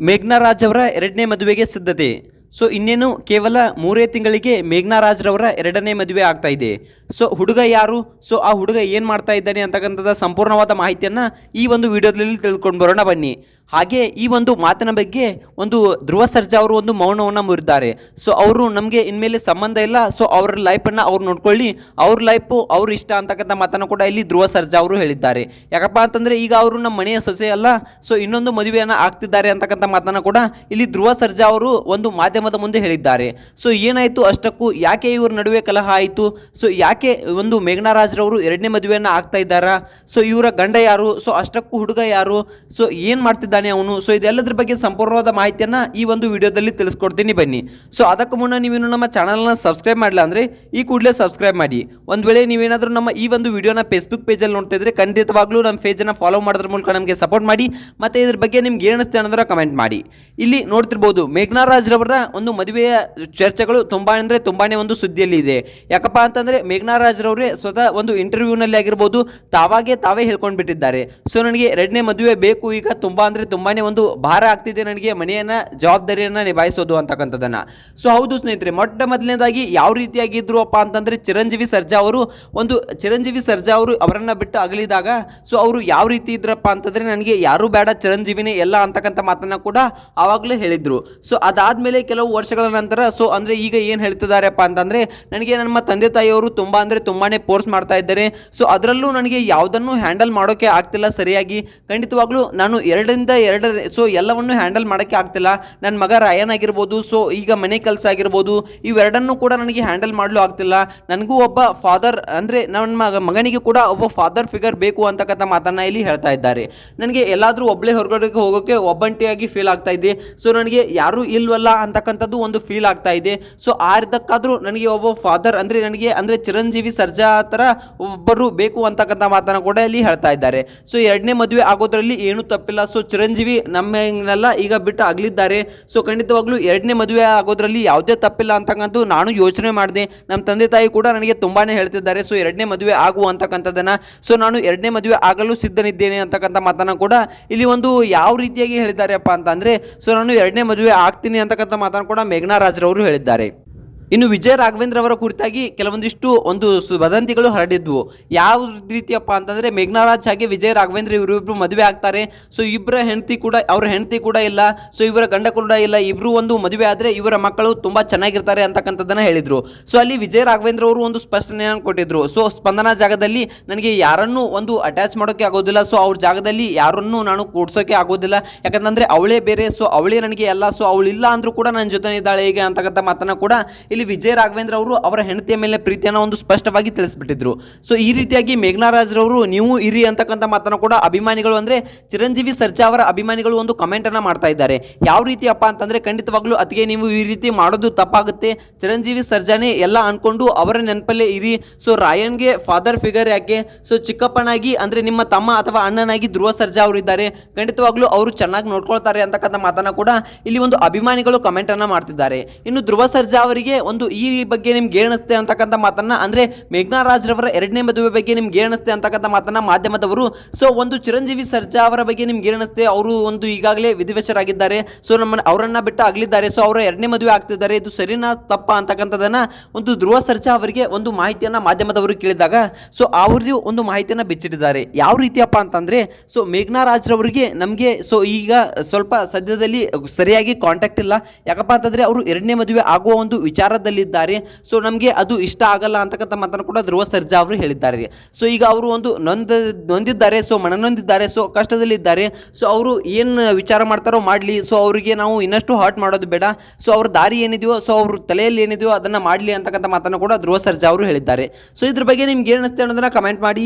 ಮೇಘ್ನಾ ರಾಜ್ ಅವರ ಎರಡನೇ ಮದುವೆಗೆ ಸಿದ್ಧತೆ. ಸೊ ಇನ್ನೇನು ಕೇವಲ 3 ತಿಂಗಳಿಗೆ ಮೇಘ್ನಾ ರಾಜ್ರವರ ಎರಡನೇ ಮದುವೆ ಆಗ್ತಾ ಇದೆ. ಸೊ ಹುಡುಗ ಯಾರು, ಸೊ ಆ ಹುಡುಗ ಏನು ಮಾಡ್ತಾ ಇದ್ದಾನೆ ಅಂತಕ್ಕಂಥದ್ದು ಸಂಪೂರ್ಣವಾದ ಮಾಹಿತಿಯನ್ನು ಈ ಒಂದು ವಿಡಿಯೋದಲ್ಲಿ ತಿಳ್ಕೊಂಡು ಬರೋಣ ಬನ್ನಿ. ಹಾಗೆ ಈ ಒಂದು ಮಾತಿನ ಬಗ್ಗೆ ಒಂದು ಧ್ರುವ ಸರ್ಜಾ ಅವರು ಒಂದು ಮೌನವನ್ನು ಮುರಿದ್ದಾರೆ. ಸೊ ಅವರು ನಮಗೆ ಇನ್ಮೇಲೆ ಸಂಬಂಧ ಇಲ್ಲ, ಸೊ ಅವ್ರ ಲೈಫನ್ನು ಅವ್ರು ನೋಡ್ಕೊಳ್ಳಿ, ಅವ್ರ ಲೈಫು ಅವ್ರ ಇಷ್ಟ ಅಂತಕ್ಕಂಥ ಮಾತನ್ನು ಕೂಡ ಇಲ್ಲಿ ಧ್ರುವ ಸರ್ಜಾ ಅವರು ಹೇಳಿದ್ದಾರೆ. ಯಾಕಪ್ಪ ಅಂತಂದರೆ ಈಗ ಅವರು ನಮ್ಮ ಮನೆಯ ಸೊಸೆ ಅಲ್ಲ, ಸೊ ಇನ್ನೊಂದು ಮದುವೆಯನ್ನು ಆಗ್ತಿದ್ದಾರೆ ಅಂತಕ್ಕಂಥ ಮಾತನ್ನು ಕೂಡ ಇಲ್ಲಿ ಧ್ರುವ ಸರ್ಜಾ ಅವರು ಒಂದು ಮಾಧ್ಯಮದ ಮುಂದೆ ಹೇಳಿದ್ದಾರೆ. ಸೊ ಏನಾಯಿತು ಅಷ್ಟಕ್ಕೂ, ಯಾಕೆ ಇವ್ರ ನಡುವೆ ಕಲಹ ಆಯಿತು, ಸೊ ಯಾಕೆ ಒಂದು ಮೇಘ್ನಾ ರಾಜ್ರವರು ಎರಡನೇ ಮದುವೆಯನ್ನು ಆಗ್ತಾ ಇದ್ದಾರಾ, ಸೊ ಇವರ ಗಂಡ ಯಾರು, ಸೊ ಅಷ್ಟಕ್ಕೂ ಹುಡುಗ ಯಾರು, ಸೊ ಏನು ಮಾಡ್ತಿದ್ದಾರೆ ಅವನು, ಸೊ ಇದೆಲ್ಲದ್ರ ಬಗ್ಗೆ ಸಂಪೂರ್ಣವಾದ ಮಾಹಿತಿಯನ್ನು ಈ ಒಂದು ವಿಡಿಯೋದಲ್ಲಿ ತಿಳಿಸ್ಕೊಡ್ತೀನಿ ಬನ್ನಿ. ಸೊ ಅದಕ್ಕೂ ಮುನ್ನ ನೀವೇನು ನಮ್ಮ ಚಾನಲ್ನ ಸಬ್ಸ್ಕ್ರೈಬ್ ಮಾಡಿಲ್ಲ ಅಂದರೆ ಈ ಕೂಡಲೇ ಸಬ್ಸ್ಕ್ರೈಬ್ ಮಾಡಿ. ಒಂದು ವೇಳೆ ನೀವೇನಾದರೂ ನಮ್ಮ ಈ ಒಂದು ವಿಡಿಯೋನ ಫೇಸ್ಬುಕ್ ಪೇಜಲ್ಲಿ ನೋಡ್ತಾ ಇದ್ರೆ ಖಂಡಿತವಾಗ್ಲೂ ನಮ್ಮ ಪೇಜನ್ನು ಫಾಲೋ ಮಾಡೋದ್ರ ಮೂಲಕ ನಮಗೆ ಸಪೋರ್ಟ್ ಮಾಡಿ, ಮತ್ತು ಇದ್ರ ಬಗ್ಗೆ ನಿಮ್ಗೆ ಏನಿಸ್ತೆ ಅನ್ನೋದರ ಕಮೆಂಟ್ ಮಾಡಿ. ಇಲ್ಲಿ ನೋಡ್ತಿರ್ಬೋದು ಮೇಘ್ನಾ ರಾಜ್ರವರ ಒಂದು ಮದುವೆಯ ಚರ್ಚೆಗಳು ತುಂಬಾ ಅಂದರೆ ತುಂಬಾನೇ ಒಂದು ಸುದ್ದಿಯಲ್ಲಿ ಇದೆ. ಯಾಕಪ್ಪ ಅಂತಂದರೆ ಮೇಘ್ನಾ ರಾಜ್ರವರೇ ಸ್ವತಃ ಒಂದು ಇಂಟರ್ವ್ಯೂನಲ್ಲಿ ಆಗಿರ್ಬೋದು ತಾವೇ ಹೇಳ್ಕೊಂಡು ಬಿಟ್ಟಿದ್ದಾರೆ. ಸೊ ನನಗೆ ಎರಡನೇ ಮದುವೆ ಬೇಕು, ಈಗ ತುಂಬ ಅಂದರೆ ತುಂಬಾನೇ ಒಂದು ಭಾರ ಆಗ್ತಿದೆ ನನಗೆ ಮನೆಯನ್ನ ಜವಾಬ್ದಾರಿಯನ್ನ ನಿಭಾಯಿಸೋದು ಅಂತಕ್ಕಂಥದ್ದನ್ನ. ಸೊ ಹೌದು ಸ್ನೇಹಿತರೆ, ಮೊದಲನೇದಾಗಿ ಯಾವ ರೀತಿಯಾಗಿದ್ರು ಅಪ್ಪ ಅಂತಂದ್ರೆ ಚಿರಂಜೀವಿ ಸರ್ಜಾ ಅವರು ಅವರನ್ನ ಬಿಟ್ಟು ಅಗಲಿದಾಗ ಸೊ ಅವರು ಯಾವ ರೀತಿ ಇದ್ರಪ್ಪ ಅಂತಂದ್ರೆ ನನಗೆ ಯಾರು ಬೇಡ, ಚಿರಂಜೀವಿನೇ ಎಲ್ಲ ಅಂತಕ್ಕಂಥ ಮಾತನ್ನ ಕೂಡ ಆವಾಗಲೇ ಹೇಳಿದ್ರು. ಸೊ ಅದಾದ್ಮೇಲೆ ಕೆಲವು ವರ್ಷಗಳ ನಂತರ ಸೊ ಅಂದ್ರೆ ಈಗ ಏನು ಹೇಳ್ತಿದಾರೆಪ್ಪ ಅಂತಂದ್ರೆ ನನಗೆ ನಮ್ಮ ತಂದೆ ತಾಯಿಯವರು ತುಂಬಾ ಅಂದ್ರೆ ತುಂಬಾನೇ ಫೋರ್ಸ್ ಮಾಡ್ತಾ ಇದ್ದಾರೆ. ಸೊ ಅದರಲ್ಲೂ ನನಗೆ ಯಾವುದನ್ನು ಹ್ಯಾಂಡಲ್ ಮಾಡೋಕೆ ಆಗ್ತಿಲ್ಲ ಸರಿಯಾಗಿ. ಖಂಡಿತವಾಗ್ಲೂ ನಾನು ಎರಡರಿಂದ ಸೊ ಎಲ್ಲವನ್ನು ಹ್ಯಾಂಡಲ್ ಮಾಡೋಕ್ಕೆ ಆಗ್ತಿಲ್ಲ. ನನ್ನ ಮಗ ರಾಯನ್ ಆಗಿರ್ಬೋದು, ಸೊ ಈಗ ಮನೆ ಕೆಲಸ ಆಗಿರ್ಬೋದು, ಇವೆರಡನ್ನು ಕೂಡ ನನಗೆ ಹ್ಯಾಂಡಲ್ ಮಾಡಲು ಆಗ್ತಿಲ್ಲ. ನನಗೂ ಒಬ್ಬ ಫಾದರ್ ಅಂದರೆ ನನ್ನ ಮಗನಿಗೆ ಕೂಡ ಒಬ್ಬ ಫಾದರ್ ಫಿಗರ್ ಬೇಕು ಅಂತಕ್ಕಂಥ ಮಾತನ್ನ ಇಲ್ಲಿ ಹೇಳ್ತಾ ಇದ್ದಾರೆ. ನನಗೆ ಎಲ್ಲಾದರೂ ಒಬ್ಬಳೇ ಹೊರಗಡೆ ಹೋಗೋಕ್ಕೆ ಒಬ್ಬಂಟಿಯಾಗಿ ಫೀಲ್ ಆಗ್ತಾ ಇದೆ. ಸೊ ನನಗೆ ಯಾರೂ ಇಲ್ವಲ್ಲ ಅಂತಕ್ಕಂಥದ್ದು ಒಂದು ಫೀಲ್ ಆಗ್ತಾ ಇದೆ. ಸೊ ಆರ್ದಕ್ಕಾದರೂ ನನಗೆ ಒಬ್ಬ ಫಾದರ್ ಅಂದರೆ ಚಿರಂಜೀವಿ ಸರ್ಜಾ ಥರ ಒಬ್ಬರು ಬೇಕು ಅಂತಕ್ಕಂಥ ಮಾತನ್ನ ಕೂಡ ಇಲ್ಲಿ ಹೇಳ್ತಾ ಇದ್ದಾರೆ. ಸೊ ಎರಡನೇ ಮದುವೆ ಆಗೋದ್ರಲ್ಲಿ ಏನೂ ತಪ್ಪಿಲ್ಲ. ಸೊ ಚಿರಂಜೀವಿ ನಮ್ಮನ್ನೆಲ್ಲ ಈಗ ಬಿಟ್ಟು ಅಗಲಿದ್ದಾರೆ. ಸೊ ಖಂಡಿತವಾಗ್ಲೂ ಎರಡನೇ ಮದುವೆ ಆಗೋದ್ರಲ್ಲಿ ಯಾವುದೇ ತಪ್ಪಿಲ್ಲ ಅಂತಕ್ಕಂಥ ನಾನು ಯೋಚನೆ ಮಾಡಿದೆ. ನಮ್ಮ ತಂದೆ ತಾಯಿ ಕೂಡ ನನಗೆ ತುಂಬಾನೇ ಹೇಳ್ತಿದ್ದಾರೆ ಸೊ ಎರಡನೇ ಮದುವೆ ಆಗುವ ಅಂತಕ್ಕಂಥದ್ದನ್ನ. ಸೊ ನಾನು ಎರಡನೇ ಮದುವೆ ಆಗಲು ಸಿದ್ಧನಿದ್ದೇನೆ ಅಂತಕ್ಕಂಥ ಮಾತನ್ನ ಕೂಡ ಇಲ್ಲಿ ಒಂದು ಯಾವ ರೀತಿಯಾಗಿ ಹೇಳಿದ್ದಾರೆಪ್ಪ ಅಂತಂದ್ರೆ ಸೊ ನಾನು ಎರಡನೇ ಮದುವೆ ಆಗ್ತೀನಿ ಅಂತಕ್ಕಂಥ ಮಾತನ್ನು ಕೂಡ ಮೇಘ್ನಾ ರಾಜ್ರವರು ಹೇಳಿದ್ದಾರೆ. ಇನ್ನು ವಿಜಯ ರಾಘವೇಂದ್ರ ಅವರ ಕುರಿತಾಗಿ ಕೆಲವೊಂದಿಷ್ಟು ಒಂದು ವದಂತಿಗಳು ಹರಡಿದ್ವು. ಯಾವ ರೀತಿಯಪ್ಪ ಅಂತಂದರೆ ಮೇಘ್ನಾ ರಾಜ್ ಹಾಗೆ ವಿಜಯ ರಾಘವೇಂದ್ರ ಇವರಿಬ್ಬರು ಮದುವೆ ಆಗ್ತಾರೆ. ಸೊ ಅವ್ರ ಹೆಂಡತಿ ಕೂಡ ಇಲ್ಲ, ಸೊ ಇವರ ಗಂಡ ಕೂಡ ಇಲ್ಲ, ಇಬ್ಬರು ಒಂದು ಮದುವೆ ಆದರೆ ಇವರ ಮಕ್ಕಳು ತುಂಬ ಚೆನ್ನಾಗಿರ್ತಾರೆ ಅಂತಕ್ಕಂಥದ್ದನ್ನು ಹೇಳಿದರು. ಸೊ ಅಲ್ಲಿ ವಿಜಯ ರಾಘವೇಂದ್ರ ಅವರು ಒಂದು ಸ್ಪಷ್ಟನೆಯನ್ನು ಕೊಟ್ಟಿದ್ರು. ಸೊ ಸ್ಪಂದನಾ ಜಾಗದಲ್ಲಿ ನನಗೆ ಯಾರನ್ನೂ ಒಂದು ಅಟ್ಯಾಚ್ ಮಾಡೋಕ್ಕೆ ಆಗೋದಿಲ್ಲ, ಸೊ ಅವ್ರ ಜಾಗದಲ್ಲಿ ಯಾರನ್ನೂ ನಾನು ಕೂಡ್ಸೋಕೆ ಆಗೋದಿಲ್ಲ, ಯಾಕಂತಂದರೆ ಅವಳೇ ಬೇರೆ, ಸೊ ಅವಳೇ ನನಗೆ ಎಲ್ಲ, ಸೊ ಅವಳಿಲ್ಲ ಅಂದರೂ ಕೂಡ ನನ್ನ ಜೊತೆ ಇದ್ದಾಳೆ ಹೇಗೆ ಅಂತಕ್ಕಂಥ ಮಾತನ್ನು ಕೂಡ ಇಲ್ಲಿ ವಿಜಯ ರಾಘವೇಂದ್ರ ಅವರು ಅವರ ಹೆಂಡತಿಯ ಮೇಲೆ ಪ್ರೀತಿಯನ್ನು ಒಂದು ಸ್ಪಷ್ಟವಾಗಿ ತಿಳಿಸ್ಬಿಟ್ಟಿದ್ರು. ಸೊ ಈ ರೀತಿಯಾಗಿ ಮೇಘ್ನಾ ರಾಜ್ರವರು ನೀವು ಇರಿ ಅಂತಕ್ಕಂಥ ಮಾತನ್ನು ಕೂಡ ಅಭಿಮಾನಿಗಳು ಅಂದರೆ ಚಿರಂಜೀವಿ ಸರ್ಜಾ ಅವರ ಅಭಿಮಾನಿಗಳು ಒಂದು ಕಮೆಂಟ್ ಅನ್ನ ಮಾಡ್ತಾ ಇದ್ದಾರೆ. ಯಾವ ರೀತಿಯಪ್ಪ ಅಂತಂದ್ರೆ ಖಂಡಿತವಾಗ್ಲೂ ಅದಕ್ಕೆ ನೀವು ಈ ರೀತಿ ಮಾಡೋದು ತಪ್ಪಾಗುತ್ತೆ, ಚಿರಂಜೀವಿ ಸರ್ಜಾನೇ ಎಲ್ಲ ಅನ್ಕೊಂಡು ಅವರ ನೆನಪಲ್ಲೇ ಇರಿ. ಸೊ ರಾಯನ್ಗೆ ಫಾದರ್ ಫಿಗರ್ ಯಾಕೆ, ಸೊ ಚಿಕ್ಕಪ್ಪನಾಗಿ ಅಂದ್ರೆ ನಿಮ್ಮ ತಮ್ಮ ಅಥವಾ ಅಣ್ಣನಾಗಿ ಧ್ರುವ ಸರ್ಜಾ ಅವರು ಇದ್ದಾರೆ, ಖಂಡಿತವಾಗ್ಲೂ ಅವರು ಚೆನ್ನಾಗಿ ನೋಡ್ಕೊಳ್ತಾರೆ ಅಂತಕ್ಕಂಥ ಮಾತನ್ನ ಕೂಡ ಇಲ್ಲಿ ಒಂದು ಅಭಿಮಾನಿಗಳು ಕಮೆಂಟ್ ಅನ್ನ ಮಾಡ್ತಿದ್ದಾರೆ. ಇನ್ನು ಧ್ರುವ ಸರ್ಜಾ ಅವರಿಗೆ ಒಂದು ಈ ಬಗ್ಗೆ ನಿಮ್ಗೆ ಏನಿಸ್ತೆ ಅಂತಕ್ಕಂಥ ಮಾತನ್ನ ಅಂದ್ರೆ ಮೇಘ್ನಾ ರಾಜ್ರವರ ಎರಡನೇ ಮದುವೆ ಬಗ್ಗೆ ನಿಮ್ಗೆ ಏನಿಸ್ತೆ ಅಂತಕ್ಕಂಥ ಮಾತನ್ನ ಮಾಧ್ಯಮದವರು ಸೊ ಒಂದು ಚಿರಂಜೀವಿ ಸರ್ಜಾ ಅವರ ಬಗ್ಗೆ ನಿಮ್ಗೆ ಏನಿಸ್ತೆ, ಅವರು ಒಂದು ಈಗಾಗಲೇ ವಿಧಿವಶರಾಗಿದ್ದಾರೆ, ಸೊ ಅವರನ್ನ ಬಿಟ್ಟು ಅಗಲಿದ್ದಾರೆ, ಸೊ ಅವರ ಎರಡನೇ ಮದುವೆ ಆಗ್ತಿದ್ದಾರೆ, ಇದು ಸರಿನಾ ತಪ್ಪ ಅಂತಕ್ಕಂಥದನ್ನ ಒಂದು ಧ್ರುವ ಸರ್ಜಾ ಅವರಿಗೆ ಒಂದು ಮಾಹಿತಿಯನ್ನ ಮಾಧ್ಯಮದವರು ಕೇಳಿದಾಗ ಸೊ ಅವರು ಒಂದು ಮಾಹಿತಿಯನ್ನ ಬಿಚ್ಚಿಟ್ಟಿದ್ದಾರೆ. ಯಾವ ರೀತಿಯಪ್ಪ ಅಂತಂದ್ರೆ ಸೊ ಮೇಘ್ನಾ ರಾಜ್ರವರಿಗೆ ನಮಗೆ ಸೊ ಈಗ ಸ್ವಲ್ಪ ಸದ್ಯದಲ್ಲಿ ಸರಿಯಾಗಿ ಕಾಂಟ್ಯಾಕ್ಟ್ ಇಲ್ಲ. ಯಾಕಪ್ಪ ಅಂತಂದ್ರೆ ಅವರು ಎರಡನೇ ಮದುವೆ ಆಗುವ ಒಂದು ವಿಚಾರದಲ್ಲಿದ್ದಾರೆ. ಸೊ ನಮಗೆ ಅದು ಇಷ್ಟ ಆಗಲ್ಲ ಅಂತಕ್ಕಂಥ ಮಾತನ್ನು ಕೂಡ ಧ್ರುವ ಸರ್ಜಾ ಅವರು ಹೇಳಿದ್ದಾರೆ. ಸೊ ಈಗ ಅವರು ಒಂದು ನೊಂದಿದ್ದಾರೆ, ಸೊ ಮನನೊಂದಿದ್ದಾರೆ, ಸೊ ಕಷ್ಟದಲ್ಲಿದ್ದಾರೆ. ಸೊ ಅವರು ಏನು ವಿಚಾರ ಮಾಡ್ತಾರೋ ಮಾಡಲಿ, ಸೊ ಅವರಿಗೆ ನಾವು ಇನ್ನಷ್ಟು ಹರ್ಟ್ ಮಾಡೋದು ಬೇಡ, ಸೊ ಅವ್ರ ದಾರಿ ಏನಿದೆಯೋ, ಸೊ ಅವ್ರ ತಲೆಯಲ್ಲಿ ಏನಿದೆಯೋ ಅದನ್ನು ಮಾಡಲಿ ಅಂತಕ್ಕಂಥ ಮಾತನ್ನು ಕೂಡ ಧ್ರುವ ಸರ್ಜಾ ಅವರು ಹೇಳಿದ್ದಾರೆ. ಸೊ ಇದ್ರ ಬಗ್ಗೆ ನಿಮ್ಗೆ ಏನು ಅನಿಸುತ್ತೆ ಅನ್ನೋದನ್ನ ಕಮೆಂಟ್ ಮಾಡಿ.